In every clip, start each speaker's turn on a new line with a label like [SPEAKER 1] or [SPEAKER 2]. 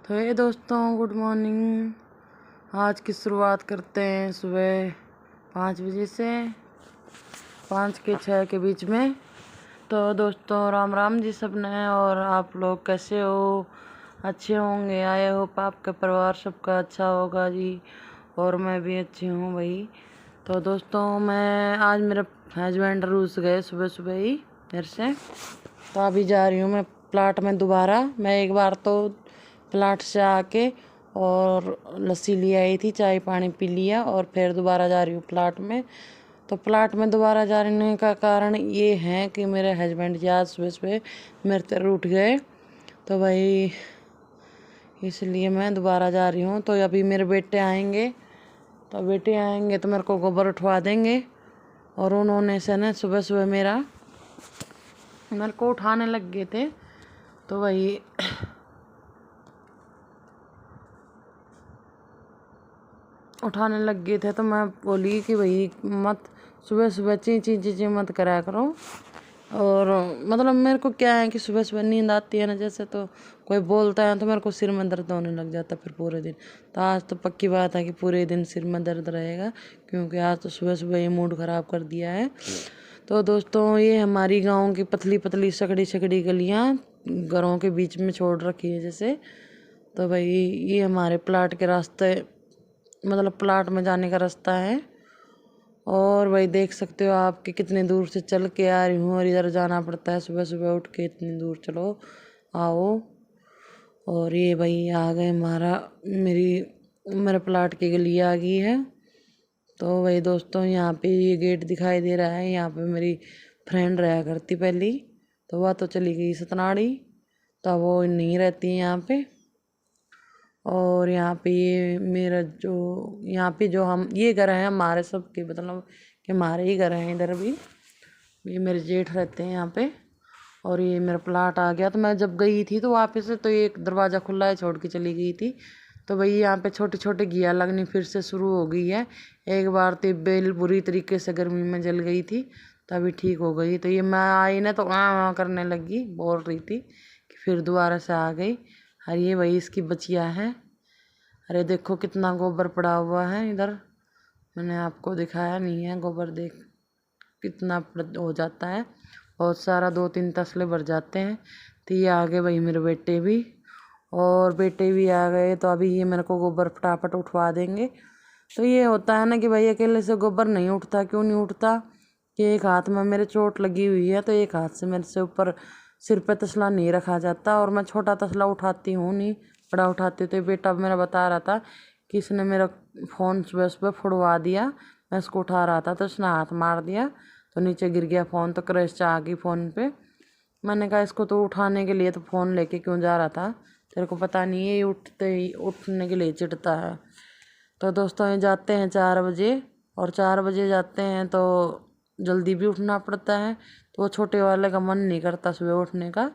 [SPEAKER 1] तो ये दोस्तों, गुड मॉर्निंग। आज की शुरुआत करते हैं सुबह 5 बजे से 5 के 6 के बीच में। तो दोस्तों, राम राम जी सबने। और आप लोग कैसे हो? अच्छे होंगे। आए हो आपका परिवार सबका अच्छा होगा जी। और मैं भी अच्छी हूँ भाई। तो दोस्तों, मैं आज मेरे हस्बैंड रूस गए सुबह सुबह ही घर से। तो अभी जा रही हूँ मैं प्लाट में दोबारा। मैं एक बार तो प्लाट से आके और लस्सी ले आई थी, चाय पानी पी लिया और फिर दोबारा जा रही हूँ प्लाट में। तो प्लाट में दोबारा जाने का कारण ये है कि मेरे हस्बैंड जी आज सुबह सुबह मेरे से उठ गए। तो भाई इसलिए मैं दोबारा जा रही हूँ। तो अभी मेरे बेटे आएंगे, तो बेटे आएंगे तो मेरे को गोबर उठवा देंगे। और उन्होंने से ना सुबह सुबह मेरे को उठाने लग गए थे। तो वही उठाने लग गए थे तो मैं बोली कि भाई मत सुबह सुबह ची ची ची ची मत कराया करो। और मतलब मेरे को क्या है कि सुबह सुबह नींद आती है ना, जैसे तो कोई बोलता है तो मेरे को सिर में दर्द होने लग जाता फिर पूरे दिन। तो आज तो पक्की बात है कि पूरे दिन सिर में दर्द रहेगा, क्योंकि आज तो सुबह सुबह ये मूड ख़राब कर दिया है। तो दोस्तों, ये हमारी गाँव की पतली पतली सकड़ी सकड़ी गलियाँ घरों के बीच में छोड़ रखी है जैसे। तो भाई ये हमारे प्लाट के रास्ते, मतलब प्लाट में जाने का रास्ता है। और भाई देख सकते हो आप कि कितने दूर से चल के आ रही हूँ और इधर जाना पड़ता है सुबह सुबह उठ के। इतनी दूर चलो आओ। और ये भाई आ गए मेरे प्लाट की गली आ गई है। तो भाई दोस्तों, यहाँ पे ये गेट दिखाई दे रहा है, यहाँ पे मेरी फ्रेंड रहा करती पहली। तो वह तो चली गई सतनाड़ी, तो वो नहीं रहती है यहाँ पे। और यहाँ पे ये मेरा जो यहाँ पे जो हम ये घर है हमारे सबके, मतलब कि हमारे ही घर हैं इधर भी। ये मेरे जेठ रहते हैं यहाँ पे। और ये मेरा प्लाट आ गया। तो मैं जब गई थी तो वापस से तो एक दरवाज़ा खुला है छोड़ के चली गई थी। तो भाई यहाँ पे छोटे छोटे घिया लगनी फिर से शुरू हो गई है। एक बार तो बेल बुरी तरीके से गर्मी में जल गई थी, तभी ठीक हो गई। तो ये मैं आई ना तो वहाँ करने लगी, बोल रही थी कि फिर दोबारा से आ गई। और ये वही इसकी बचिया है। अरे देखो कितना गोबर पड़ा हुआ है इधर, मैंने आपको दिखाया नहीं है। गोबर देख कितना हो जाता है, बहुत सारा, 2-3 तसले भर जाते हैं। तो ये आ गए भाई मेरे बेटे भी, और बेटे भी आ गए। तो अभी ये मेरे को गोबर फटाफट उठवा देंगे। तो ये होता है ना कि भाई अकेले से गोबर नहीं उठता। क्यों नहीं उठता कि एक हाथ में मेरे चोट लगी हुई है, तो एक हाथ से मेरे से ऊपर सिर पे तसला नहीं रखा जाता। और मैं छोटा तसला उठाती हूँ नहीं, बड़ा उठाती। तो बेटा मेरा बता रहा था कि इसने मेरा फ़ोन सुबह सुबह फुड़वा दिया। मैं इसको उठा रहा था तो उसने हाथ मार दिया, तो नीचे गिर गया फ़ोन। तो क्रैश आ गई फ़ोन पे। मैंने कहा इसको तो उठाने के लिए तो फ़ोन लेके क्यों जा रहा था, तेरे को पता नहीं है ये उठने के लिए चिढ़ता है। तो दोस्तों, ये जाते हैं 4 बजे, और 4 बजे जाते हैं तो जल्दी भी उठना पड़ता है। तो वो छोटे वाले का मन नहीं करता सुबह उठने का,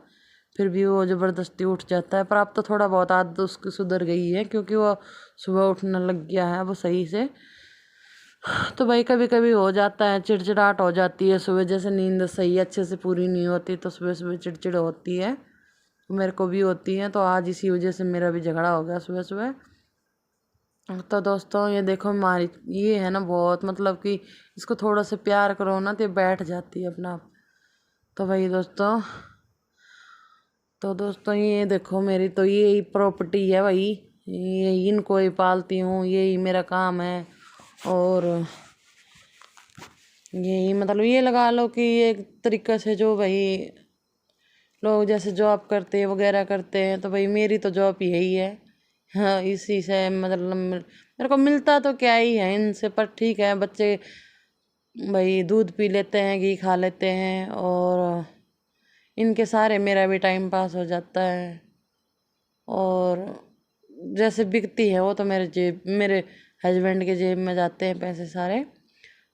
[SPEAKER 1] फिर भी वो ज़बरदस्ती उठ जाता है। पर अब तो थोड़ा बहुत आदत उसकी सुधर गई है, क्योंकि वो सुबह उठने लग गया है वो सही से। तो भाई कभी कभी हो जाता है, चिड़चिड़ाहट हो जाती है सुबह, जैसे नींद सही अच्छे से पूरी नहीं होती तो सुबह सुबह चिड़चिड़ होती है। मेरे को भी होती है। तो आज इसी वजह से मेरा भी झगड़ा हो गया सुबह सुबह। तो दोस्तों, ये देखो हमारी ये है ना बहुत, मतलब कि इसको थोड़ा सा प्यार करो ना तो ये बैठ जाती है अपना आप। तो भाई दोस्तों ये देखो मेरी तो ये प्रॉपर्टी है भाई, ये इनको ही पालती हूँ, यही मेरा काम है। और यही मतलब ये लगा लो कि एक तरीके से जो भाई लोग जैसे जॉब करते हैं वगैरह करते हैं, तो भाई मेरी तो जॉब यही है। हाँ, इसी से मतलब मेरे को मिलता तो क्या ही है इनसे, पर ठीक है। बच्चे भाई दूध पी लेते हैं, घी खा लेते हैं, और इनके सारे मेरा भी टाइम पास हो जाता है। और जैसे बिकती है वो तो मेरे हस्बैंड के जेब में जाते हैं पैसे सारे।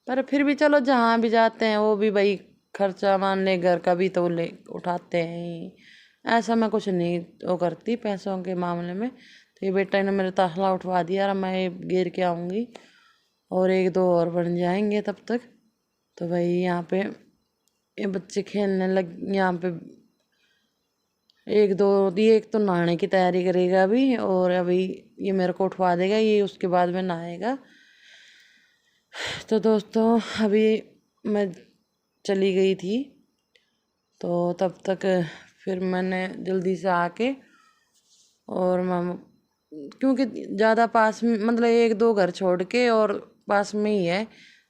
[SPEAKER 1] पर फिर भी चलो जहाँ भी जाते हैं वो भी भाई खर्चा मान ले घर का भी तो ले उठाते हैं ही। ऐसा मैं कुछ नहीं वो करती पैसों के मामले में। तो ये बेटा ने मेरा तसला उठवा दिया, और मैं ये गिर के आऊँगी और 1-2 और बन जाएंगे तब तक। तो भाई यहाँ पे ये बच्चे खेलने लग, यहाँ पे एक दो ये एक तो नहाने की तैयारी करेगा अभी, और अभी ये मेरे को उठवा देगा, ये उसके बाद में नहाएगा। तो दोस्तों अभी मैं चली गई थी, तो तब तक फिर मैंने जल्दी से आके, और मैं क्योंकि ज़्यादा पास में मतलब एक दो घर छोड़ के और पास में ही है,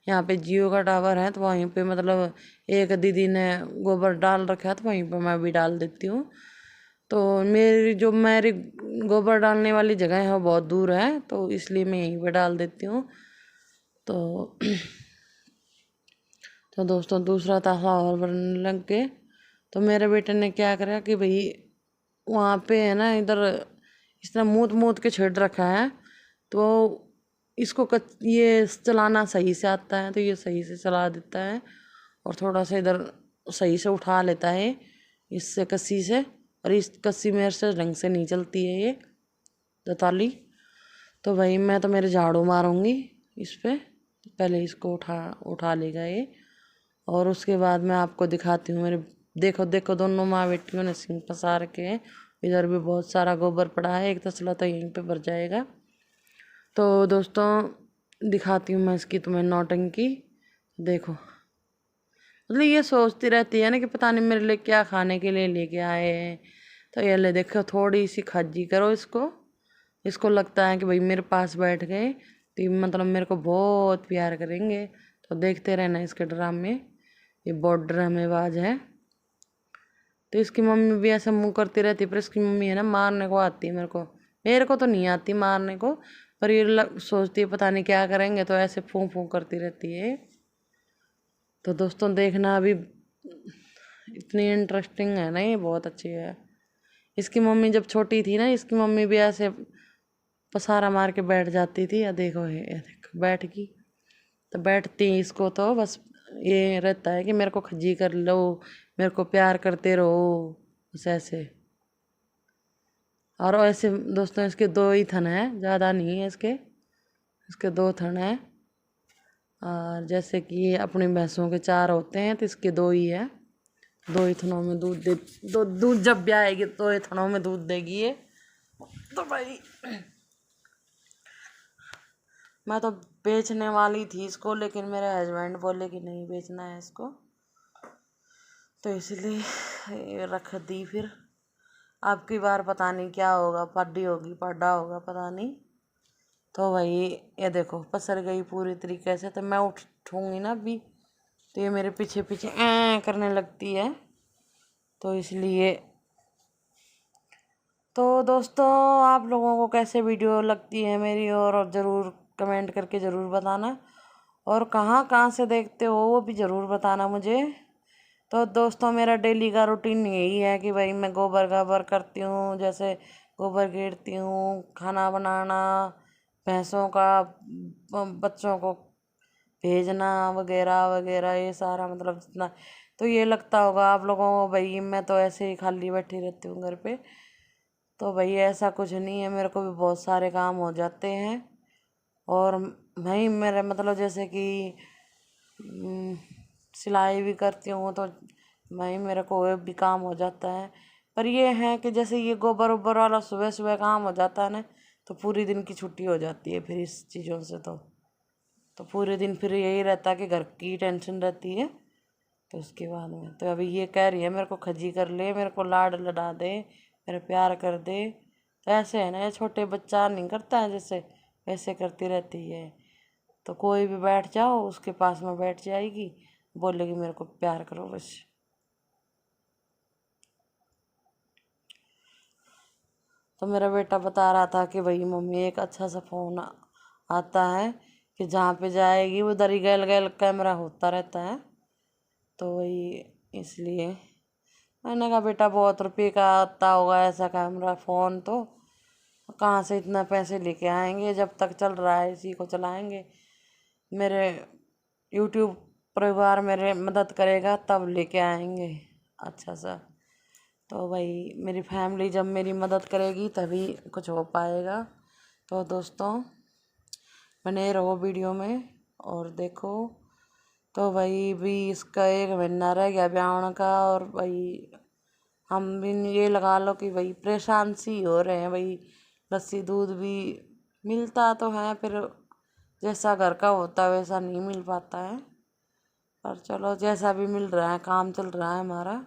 [SPEAKER 1] यहाँ पे जियो का टावर है, तो वहीं पे मतलब एक दीदी ने गोबर डाल रखा है, तो वहीं पे मैं भी डाल देती हूँ। तो मेरी गोबर डालने वाली जगह है वो बहुत दूर है, तो इसलिए मैं यहीं पे डाल देती हूँ। तो तो दोस्तों दूसरा ताला और बनने लग गए। तो मेरे बेटे ने क्या करा कि भाई वहाँ पे है ना, इधर इस तरह मूत मूत के छेड़ रखा है, तो इसको ये चलाना सही से आता है, तो ये सही से चला देता है, और थोड़ा सा इधर सही से उठा लेता है इससे कस्सी से, और इस कस्सी मेरे से ढंग से नहीं चलती है ये दताली। तो भाई मैं तो मेरे झाड़ू मारूंगी इस पे, पहले इसको उठा उठा लेगा ये, और उसके बाद मैं आपको दिखाती हूँ मेरे। देखो देखो दोनों माँ बेटियों ने सिंग पसार के हैं। इधर भी बहुत सारा गोबर पड़ा है, एक तसला तो यहीं पे भर जाएगा। तो दोस्तों दिखाती हूँ मैं इसकी तुम्हें नौटंकी। देखो मतलब ये सोचती रहती है ना कि पता नहीं मेरे लिए क्या खाने के लिए लेके आए हैं। तो ये ले देखो, थोड़ी सी खज्जी करो इसको, इसको लगता है कि भाई मेरे पास बैठ गए तो ये मतलब मेरे को बहुत प्यार करेंगे। तो देखते रहना इसके ड्रामे, ये बहुत ड्रामेबाज है। तो इसकी मम्मी भी ऐसा मुंह करती रहती है, पर इसकी मम्मी है ना मारने को आती है मेरे को तो नहीं आती मारने को, पर ये सोचती है पता नहीं क्या करेंगे, तो ऐसे फूं फूं करती रहती है। तो दोस्तों देखना अभी, इतनी इंटरेस्टिंग है ना, ये बहुत अच्छी है। इसकी मम्मी जब छोटी थी ना, इसकी मम्मी भी ऐसे पसारा मार के बैठ जाती थी, या देखो ये देखो बैठ गई। तो बैठती इसको तो बस ये रहता है कि मेरे को खज्जी कर लो, मेरे को प्यार करते रहो, बस ऐसे। और ऐसे दोस्तों इसके दो ही थन हैं, ज़्यादा नहीं है इसके, इसके दो थन हैं। और जैसे कि अपनी भैंसों के चार होते हैं, तो इसके दो ही है। दो ही थनों में दूध जब भी आएगी दो ही थनों में दूध देगी ये। तो भाई मैं तो बेचने वाली थी इसको, लेकिन मेरे हस्बैंड बोले कि नहीं बेचना है इसको, तो इसलिए रख दी। फिर अब की बार पता नहीं क्या होगा, पड्डी होगी पड्डा होगा पता नहीं। तो भाई ये देखो पसर गई पूरी तरीके से। तो मैं उठूँगी ना अभी, तो ये मेरे पीछे पीछे करने लगती है, तो इसलिए। तो दोस्तों आप लोगों को कैसे वीडियो लगती है मेरी, और ज़रूर कमेंट करके ज़रूर बताना, और कहाँ कहाँ से देखते हो वो भी ज़रूर बताना मुझे। तो दोस्तों मेरा डेली का रूटीन यही है कि भाई मैं गोबर गाबर करती हूँ, जैसे गोबर घेरती हूँ, खाना बनाना, भैंसों का बच्चों को भेजना वगैरह वगैरह, ये सारा मतलब जितना। तो ये लगता होगा आप लोगों को भाई मैं तो ऐसे ही खाली बैठी रहती हूँ घर पे, तो भाई ऐसा कुछ नहीं है, मेरे को भी बहुत सारे काम हो जाते हैं। और भाई मेरे मतलब जैसे कि सिलाई भी करती हूँ, तो भाई मेरे को वो भी काम हो जाता है। पर ये है कि जैसे ये गोबर ओबर वाला सुबह सुबह काम हो जाता है ना, तो पूरी दिन की छुट्टी हो जाती है फिर इस चीज़ों से। तो पूरे दिन फिर यही रहता है कि घर की टेंशन रहती है। तो उसके बाद में तो अभी ये कह रही है मेरे को खजी कर ले, मेरे को लाड लड़ा दे, मेरे प्यार कर दे। तो ऐसे है ना, ये छोटे बच्चा नहीं करता है जैसे, वैसे करती रहती है। तो कोई भी बैठ जाओ उसके पास में बैठ जाएगी, बोलेगी मेरे को प्यार करो बस। तो मेरा बेटा बता रहा था कि भाई मम्मी एक अच्छा सा फ़ोन आता है कि जहाँ पे जाएगी उधर ही गैल गैल कैमरा होता रहता है, तो वही इसलिए। मैंने कहा बेटा बहुत रुपये का आता होगा ऐसा कैमरा फ़ोन, तो कहाँ से इतना पैसे लेके आएंगे, जब तक चल रहा है इसी को चलाएंगे। मेरे यूट्यूब परिवार मेरे मदद करेगा तब लेके आएंगे अच्छा सा। तो भाई मेरी फैमिली जब मेरी मदद करेगी तभी कुछ हो पाएगा। तो दोस्तों बने रहो वीडियो में और देखो। तो भाई भी इसका 1 महीना रह गया ब्याह का, और भाई हम भी ये लगा लो कि भाई परेशान सी हो रहे हैं भाई। लस्सी दूध भी मिलता तो है, फिर जैसा घर का होता है वैसा नहीं मिल पाता है। पर चलो जैसा भी मिल रहा है, काम चल रहा है हमारा।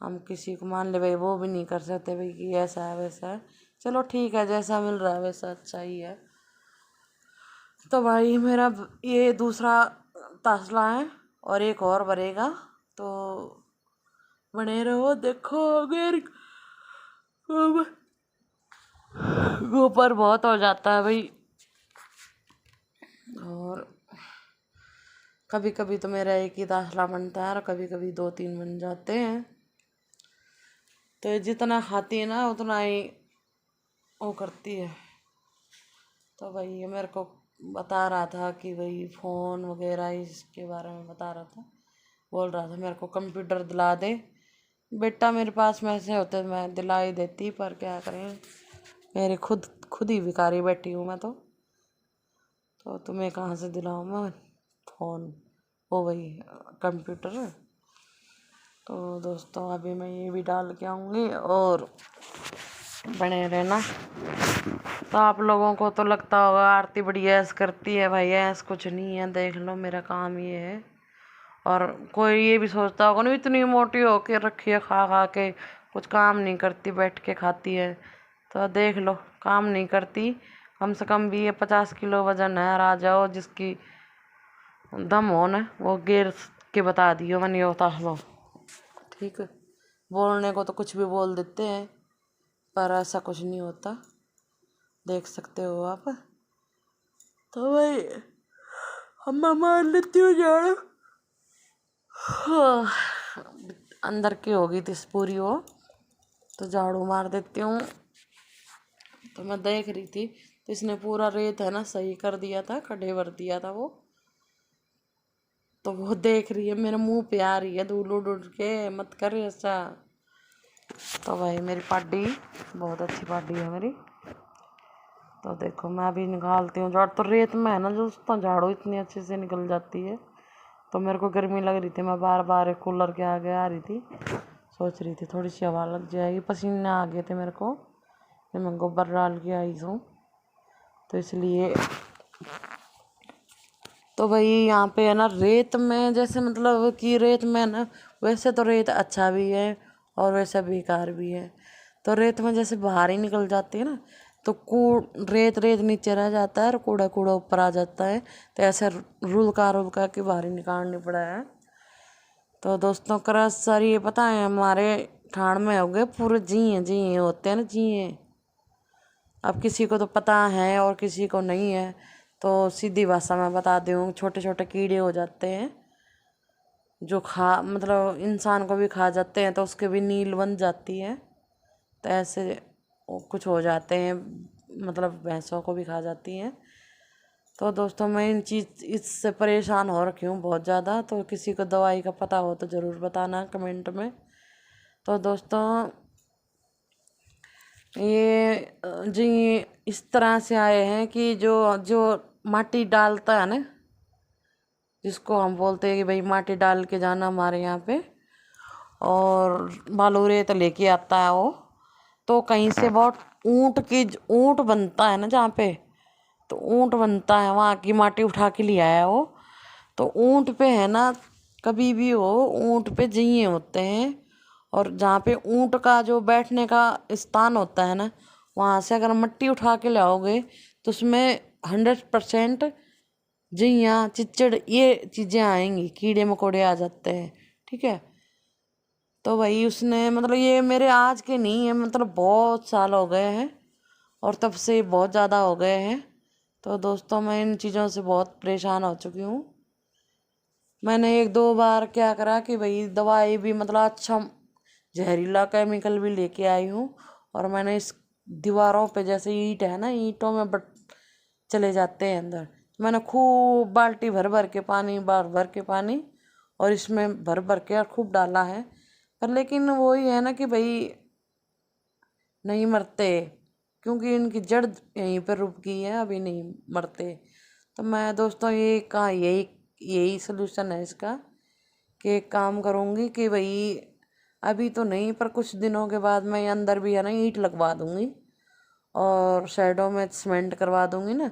[SPEAKER 1] हम किसी को मान ले भाई वो भी नहीं कर सकते भाई कि ऐसा है वैसा है। चलो ठीक है, जैसा मिल रहा है वैसा अच्छा ही है। तो भाई मेरा ये दूसरा तसला है और एक और भरेगा, तो बने रहो। देखो अगर ऊपर बहुत हो जाता है भाई, और कभी कभी तो मेरा एक ही तसला बनता है और कभी कभी 2-3 बन जाते हैं। तो ये जितना खाती है ना उतना ही वो करती है। तो भाई ये मेरे को बता रहा था कि भाई फ़ोन वगैरह इसके बारे में बता रहा था, बोल रहा था मेरे को कंप्यूटर दिला दे बेटा। मेरे पास में ऐसे होते मैं दिला ही देती, पर क्या करें, मेरे खुद ही भिखारी बैठी हूँ मैं तो तुम्हें कहाँ से दिलाऊँ मैं फ़ोन, ओ भाई कंप्यूटर। तो दोस्तों अभी मैं ये भी डाल के आऊँगी और बने रहना। तो आप लोगों को तो लगता होगा आरती बड़ी ऐस करती है, भाई ऐस कुछ नहीं है, देख लो मेरा काम ये है। और कोई ये भी सोचता होगा ना इतनी मोटी होके रखी है, खा खा के कुछ काम नहीं करती, बैठ के खाती है। तो देख लो काम नहीं करती, कम से कम भी ये 50 किलो वजन है। आ जाओ जिसकी दम हो ना वो गिर के बता दियो मैंने उतार लो, ठीक है। बोलने को तो कुछ भी बोल देते हैं, पर ऐसा कुछ नहीं होता, देख सकते हो आप। तो भाई हम मार लेती हूँ झाड़ू, अंदर की होगी थी पूरी वो, तो झाड़ू मार देती हूँ। तो मैं देख रही थी तो इसने पूरा रेत है ना सही कर दिया था, खड्डे भर दिया था वो। तो वो देख रही है मेरे मुंह पे आ रही है धूल उड़ के, मत कर ऐसा। तो भाई मेरी पार्टी बहुत अच्छी पार्टी है मेरी। तो देखो मैं अभी निकालती हूँ झाड़ू, तो रेत में है ना जो झाड़ू इतनी अच्छे से निकल जाती है। तो मेरे को गर्मी लग रही थी, मैं बार बार एक कूलर के आगे आ रही थी, सोच रही थी थोड़ी सी हवा लग जाएगी, पसीने आ गए थे मेरे को जब मैं गोबर डाल के आई हूँ, तो इसलिए। तो भाई यहाँ पे है ना रेत में, जैसे मतलब कि रेत में ना, वैसे तो रेत अच्छा भी है और वैसे बेकार भी है। तो रेत में जैसे बाहर ही निकल जाती है ना, तो रेत रेत नीचे रह जाता है और कूड़ा कूड़ा ऊपर आ जाता है। तो ऐसे रुल का के बाहर ही निकालनी पड़ा है। तो दोस्तों क्रस सर ये पता है हमारे ठाण में हो गए पूरे जी होते हैं ना जी। अब किसी को तो पता है और किसी को नहीं है, तो सीधी भाषा में बता दूँ, छोटे छोटे कीड़े हो जाते हैं जो मतलब इंसान को भी खा जाते हैं, तो उसके भी नील बन जाती है। तो ऐसे कुछ हो जाते हैं, मतलब भैंसों को भी खा जाती हैं। तो दोस्तों मैं इससे परेशान हो रखी हूँ बहुत ज़्यादा। तो किसी को दवाई का पता हो तो ज़रूर बताना कमेंट में। तो दोस्तों ये जी इस तरह से आए हैं कि जो जो माटी डालता है ना, जिसको हम बोलते हैं कि भाई माटी डाल के जाना हमारे यहाँ पे, और बालू रेत लेके आता है वो। तो कहीं से बहुत ऊंट बनता है ना जहाँ पे, तो ऊंट बनता है वहाँ की माटी उठा के ले आया वो। तो ऊंट पे है ना, कभी भी हो ऊंट पे जिये होते हैं, और जहाँ पे ऊंट का जो बैठने का स्थान होता है ना, वहाँ से अगर मिट्टी उठा के लाओगे तो उसमें 100% जियाँ चिच्चड़ ये चीज़ें आएंगी, कीड़े मकोड़े आ जाते हैं, ठीक है। तो भाई उसने मतलब ये मेरे आज के नहीं है, मतलब बहुत साल हो गए हैं और तब से बहुत ज़्यादा हो गए हैं। तो दोस्तों मैं इन चीज़ों से बहुत परेशान हो चुकी हूँ। मैंने 1-2 बार क्या करा कि भाई दवाई भी मतलब अच्छा जहरीला केमिकल भी लेके आई हूँ, और मैंने इस दीवारों पे जैसे ईंट है ना, ईंटों में चले जाते हैं अंदर। मैंने खूब बाल्टी भर भर के पानी, भर भर के पानी, और इसमें भर भर के और खूब डाला है, पर लेकिन वही है ना कि भाई नहीं मरते, क्योंकि इनकी जड़ यहीं पर रुक गई है, अभी नहीं मरते। तो मैं दोस्तों ये कहा यही यही सलूशन है इसका, कि एक काम करूँगी कि भाई अभी तो नहीं, पर कुछ दिनों के बाद मैं अंदर भी है ना ईंट लगवा दूंगी और शैडो में सीमेंट करवा दूंगी ना,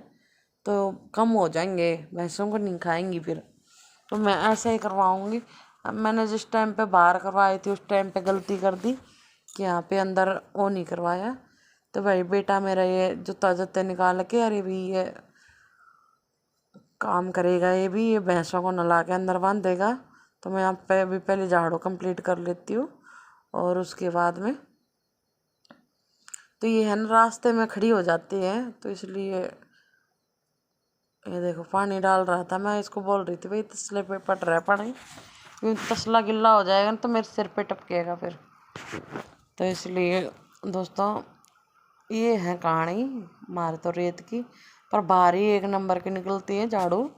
[SPEAKER 1] तो कम हो जाएंगे, भैंसों को नहीं खाएंगी फिर। तो मैं ऐसे ही करवाऊंगी। अब मैंने जिस टाइम पे बाहर करवाई थी उस टाइम पे गलती कर दी कि यहाँ पे अंदर वो नहीं करवाया। तो भाई बेटा मेरा ये जूता जूते निकाल के, अरे भी ये काम करेगा, ये भी ये भैंसों को नला के अंदर बांध देगा। तो मैं यहाँ पे अभी पहले झाड़ू कंप्लीट कर लेती हूँ और उसके बाद में तो ये है ना रास्ते में खड़ी हो जाती है, तो इसलिए ये देखो पानी डाल रहा था। मैं इसको बोल रही थी भाई तसले पे पट रहा है पानी, क्योंकि तसला गिल्ला हो जाएगा ना तो मेरे सिर पे टपकेगा फिर। तो इसलिए दोस्तों ये है कहानी हमारे तो रेत की, पर भारी एक नंबर की निकलती है झाड़ू,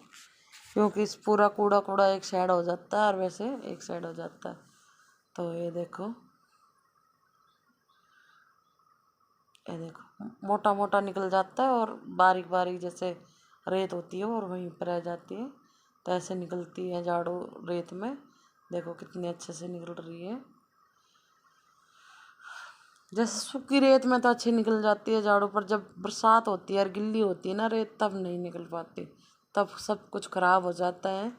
[SPEAKER 1] क्योंकि इस पूरा कूड़ा कूड़ा एक साइड हो जाता है और वैसे एक साइड हो जाता है। तो ये देखो मोटा मोटा निकल जाता है और बारीक बारीक जैसे रेत होती है और वहीं पर रह जाती है। तो ऐसे निकलती है झाड़ू रेत में, देखो कितनी अच्छे से निकल रही है। जैसे सूखी रेत में तो अच्छी निकल जाती है झाड़ू, पर जब बरसात होती है और गिल्ली होती है ना रेत, तब नहीं निकल पाती, तब सब कुछ खराब हो जाता है।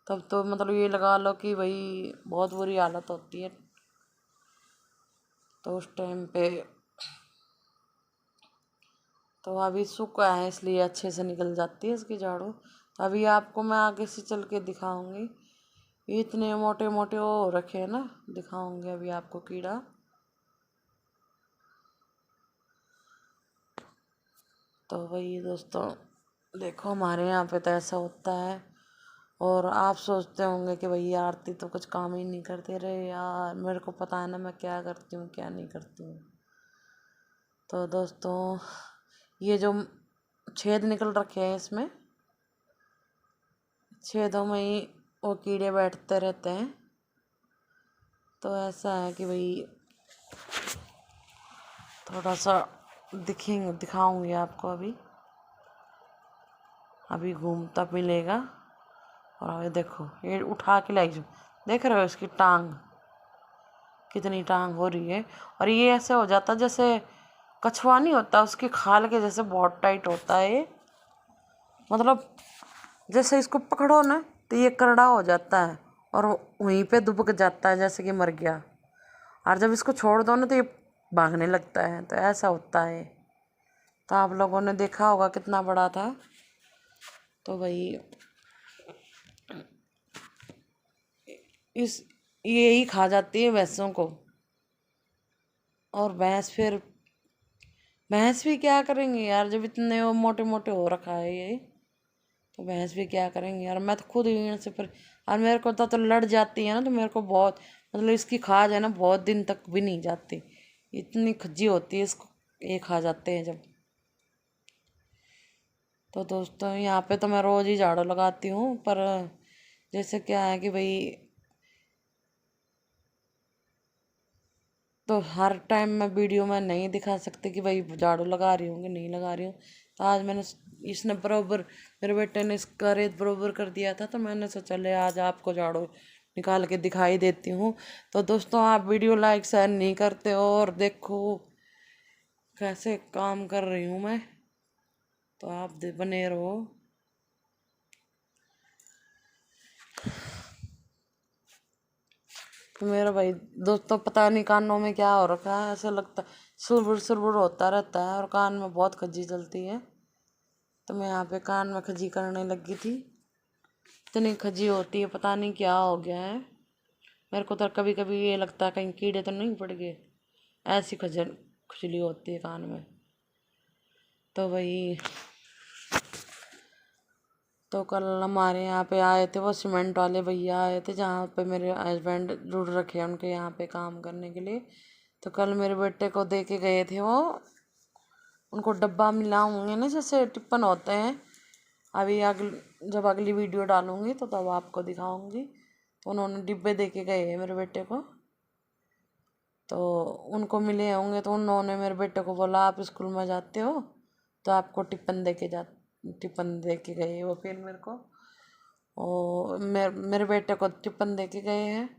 [SPEAKER 1] तब तो मतलब ये लगा लो कि भाई बहुत बुरी हालत होती है। तो उस टाइम पे तो अभी सूखा है इसलिए अच्छे से निकल जाती है इसकी झाड़ू। तो अभी आपको मैं आगे से चल के दिखाऊंगी, इतने मोटे मोटे वो हो रखे हैं ना, दिखाऊंगी अभी आपको कीड़ा। तो वही दोस्तों देखो हमारे यहाँ पे तो ऐसा होता है। और आप सोचते होंगे कि भैया आरती तो कुछ काम ही नहीं करती। रहे यार, मेरे को पता है ना मैं क्या करती हूँ क्या नहीं करती हूँ। तो दोस्तों ये जो छेद निकल रखे हैं इसमें छेदों में ही वो कीड़े बैठते रहते हैं। तो ऐसा है कि भाई थोड़ा सा दिखाऊंगी आपको। अभी घूमता मिलेगा। और ये देखो ये उठा के लाई, देख रहे हो इसकी टांग कितनी टांग हो रही है। और ये ऐसे हो जाता जैसे कछुआ नहीं होता, उसकी खाल के जैसे बहुत टाइट होता है ये। मतलब जैसे इसको पकड़ो ना तो ये करड़ा हो जाता है और वहीं पे दुबक जाता है जैसे कि मर गया। और जब इसको छोड़ दो ना तो ये भागने लगता है। तो ऐसा होता है। तो आप लोगों ने देखा होगा कितना बड़ा था। तो भाई इस ये ही खा जाती है भैंसों को। और भैंस भी क्या करेंगे यार, जब इतने वो मोटे मोटे हो रखा है ये, तो भैंस भी क्या करेंगे यार। मैं तो खुद ही से पर और मेरे को तो लड़ जाती है ना, तो मेरे को बहुत मतलब इसकी खाज है ना बहुत दिन तक भी नहीं जाती, इतनी खज्जी होती है इसको, ये खा जाते हैं जब। तो दोस्तों यहाँ पे तो मैं रोज़ ही झाड़ू लगाती हूँ, पर जैसे क्या है कि भाई तो हर टाइम मैं वीडियो में नहीं दिखा सकती कि भाई झाड़ू लगा रही हूँ कि नहीं लगा रही हूँ। तो आज मैंने इसने बराबर मेरे बेटे ने इसका रेत बराबर कर दिया था, तो मैंने सोचा ले आज आपको झाड़ू निकाल के दिखाई देती हूँ। तो दोस्तों आप वीडियो लाइक शेयर नहीं करते हो और देखो कैसे काम कर रही हूँ मैं, तो आप बने रहो। तो मेरा भाई दोस्तों पता नहीं कानों में क्या हो रखा है, ऐसा लगता सुरबुर सुरबुर होता रहता है और कान में बहुत खज्जी चलती है। तो मैं यहाँ पे कान में खज्जी करने लगी थी, इतनी खज्जी होती है पता नहीं क्या हो गया है। मेरे को तो कभी कभी ये लगता है कहीं कीड़े तो नहीं पड़ गए, ऐसी खुजली होती है कान में। तो वही तो कल हमारे यहाँ पे आए थे वो सीमेंट वाले भैया आए थे, जहाँ पे मेरे हस्बैंड जुड़ रखे हैं उनके यहाँ पे काम करने के लिए। तो कल मेरे बेटे को दे के गए थे वो, उनको डब्बा मिलाऊंगे ना जैसे टिप्पन होते हैं। अभी जब अगली वीडियो डालूंगी तो तब आपको दिखाऊंगी। तो उन्होंने डिब्बे दे के गए हैं मेरे बेटे को, तो उनको मिले होंगे। तो उन्होंने मेरे बेटे को बोला आप स्कूल में जाते हो तो आपको टिप्पन दे के गए वो फिर मेरे को, और मेरे बेटे को टिप्पन दे के गए हैं।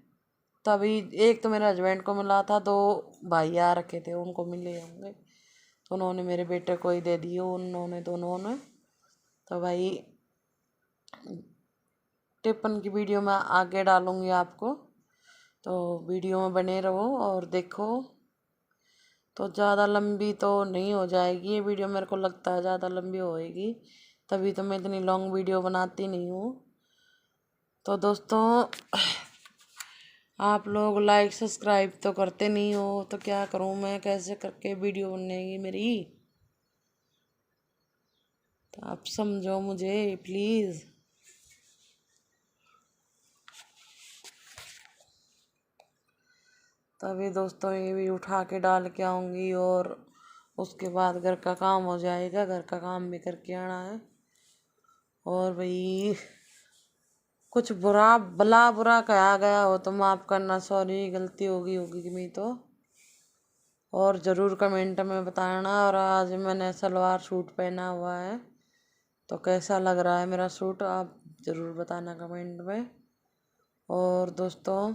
[SPEAKER 1] तभी एक तो मेरे हस्बैंड को मिला था, 2 भाई आ रखे थे, उनको मिले होंगे, तो उन्होंने मेरे बेटे को ही दे दिए, उन्होंने दोनों ने। तो भाई टिफिन की वीडियो मैं आगे डालूंगी आपको, तो वीडियो में बने रहो और देखो। तो ज़्यादा लंबी तो नहीं हो जाएगी ये वीडियो, मेरे को लगता है ज़्यादा लंबी होएगी, तभी तो मैं इतनी लॉन्ग वीडियो बनाती नहीं हूँ। तो दोस्तों आप लोग लाइक सब्सक्राइब तो करते नहीं हो, तो क्या करूँ मैं, कैसे करके वीडियो बनेगी मेरी, तो आप समझो मुझे प्लीज़। तभी दोस्तों ये भी उठा के डाल के आऊँगी, और उसके बाद घर का काम हो जाएगा, घर का काम भी करके आना है। और भाई कुछ बुरा कहा गया हो तो माफ़ करना, सॉरी, गलती होगी कि नहीं तो। और ज़रूर कमेंट में बताना। और आज मैंने सलवार सूट पहना हुआ है, तो कैसा लग रहा है मेरा सूट, आप ज़रूर बताना कमेंट में। और दोस्तों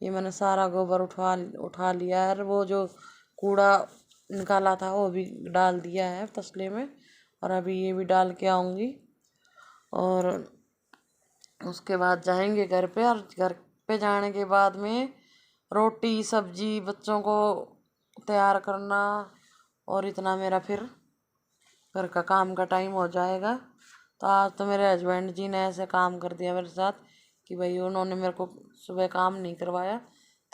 [SPEAKER 1] ये मैंने सारा गोबर उठा लिया है, वो जो कूड़ा निकाला था वो भी डाल दिया है तसले में, और अभी ये भी डाल के आऊँगी। और उसके बाद जाएंगे घर पे, और घर पे जाने के बाद में रोटी सब्जी बच्चों को तैयार करना, और इतना मेरा फिर घर का काम का टाइम हो जाएगा। तो आज तो मेरे हस्बैंड जी ने ऐसे काम कर दिया मेरे साथ कि भाई उन्होंने मेरे को सुबह काम नहीं करवाया,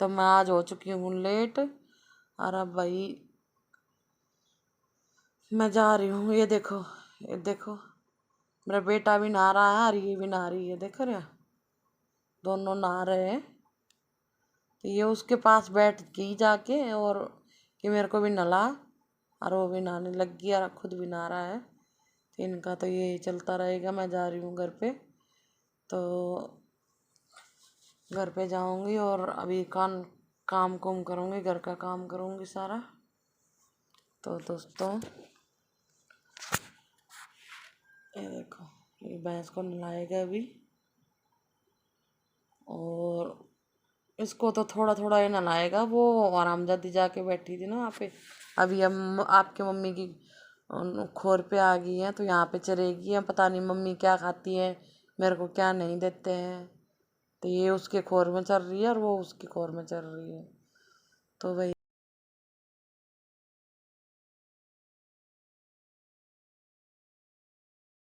[SPEAKER 1] तो मैं आज हो चुकी हूँ लेट। और अब भाई मैं जा रही हूँ, ये देखो मेरा बेटा भी नहा रहा है और ये भी नहा रही है, देखो रहे, दोनों नहा रहे हैं। तो ये उसके पास बैठ गई जाके, और कि मेरे को भी नहला, और वो भी नहाने लग गई और खुद भी नहा रहा है। तो इनका तो ये चलता रहेगा। मैं जा रही हूँ घर पे, तो घर पे जाऊँगी और अभी काम कुम करूँगी, घर का काम करूँगी सारा। तो दोस्तों ये देखो, ये भैंस को नहलाएगा अभी, और इसको तो थोड़ा थोड़ा ही नहलाएगा। वो आरामजादी जाके बैठी थी ना वहाँ पे, अभी हम आपके मम्मी की खोर पे आ गई है, तो यहाँ पे चरेगी। है पता नहीं मम्मी क्या खाती है, मेरे को क्या नहीं देते हैं। तो ये उसके खोर में चल रही है और वो उसकी खोर में चल रही है। तो भाई